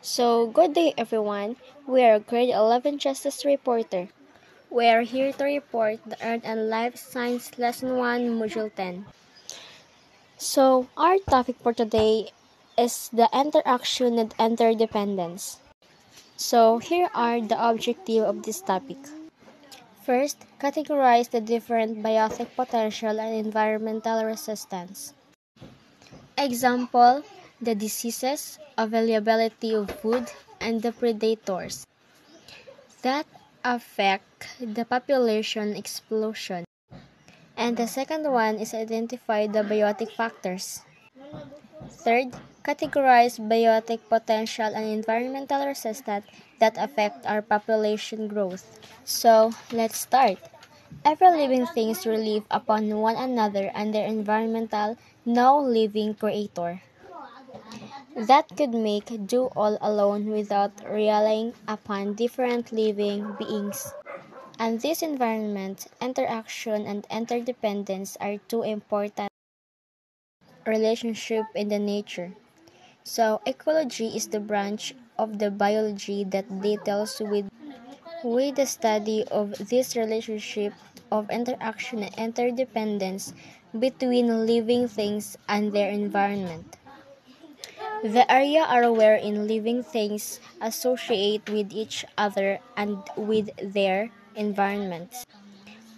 So, good day everyone. We are grade 11 Justice Reporter. We are here to report the Earth and Life Science Lesson 1, Module 10. So, our topic for today is the interaction and interdependence. So, here are the objectives of this topic. First, categorize the different biotic potential and environmental resistance. Example, the diseases, availability of food, and the predators that affect the population explosion. And the second one is identify the biotic factors. Third, categorize biotic potential and environmental resistance that affect our population growth. So, let's start. Every living thing relies upon one another and their environmental, no living creator that could make do all alone without relying upon different living beings. And this environment, interaction, and interdependence are two important relationships in the nature. So, ecology is the branch of the biology that deals with the study of this relationship of interaction and interdependence between living things and their environment. The area are wherein living things associate with each other and with their environments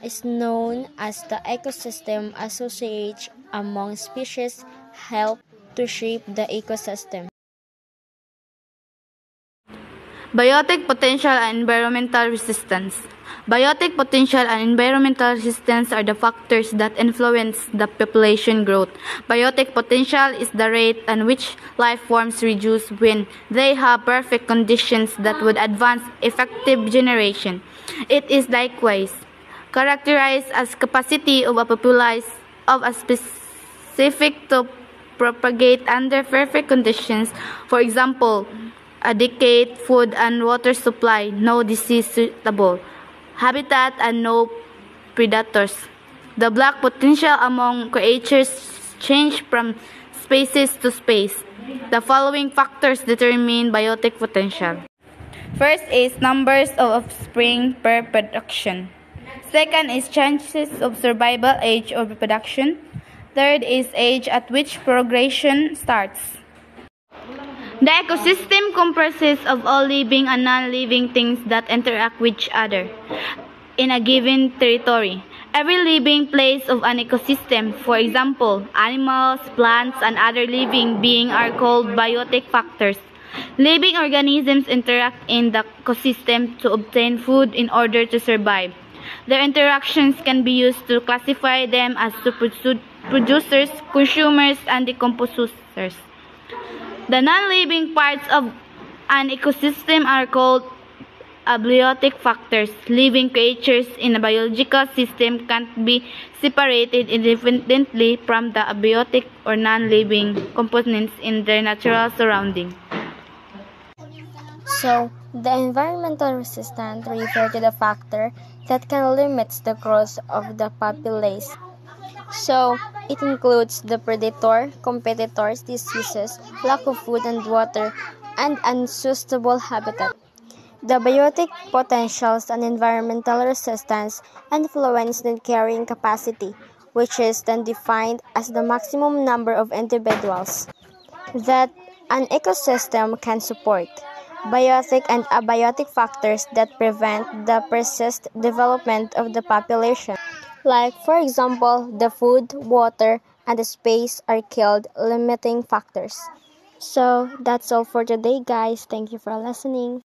is known as the ecosystem. Association among species help to shape the ecosystem. Biotic potential and environmental resistance. Biotic potential and environmental resistance are the factors that influence the population growth. Biotic potential is the rate at which life forms reduce when they have perfect conditions that would advance effective generation. It is likewise characterized as capacity of a population of a specific to propagate under perfect conditions. For example, adequate food and water supply, no disease suitable habitat, and no predators. The black potential among creatures change from species to space. The following factors determine biotic potential. First is numbers of offspring per production. Second is chances of survival, age of reproduction. Third is age at which progression starts. The ecosystem comprises of all living and non-living things that interact with each other in a given territory. Every living place of an ecosystem, for example, animals, plants, and other living beings are called biotic factors. Living organisms interact in the ecosystem to obtain food in order to survive. Their interactions can be used to classify them as producers, consumers, and decomposers. The non-living parts of an ecosystem are called abiotic factors. Living creatures in a biological system can't be separated independently from the abiotic or non-living components in their natural surrounding. So, the environmental resistance refers to the factor that can limit the growth of the population. So, it includes the predator, competitors, diseases, lack of food and water, and unsuitable habitat. The biotic potentials and environmental resistance influence the carrying capacity, which is then defined as the maximum number of individuals that an ecosystem can support. Biotic and abiotic factors that prevent the persistent development of the population. Like, for example, the food, water, and the space are called limiting factors. So, that's all for today, guys. Thank you for listening.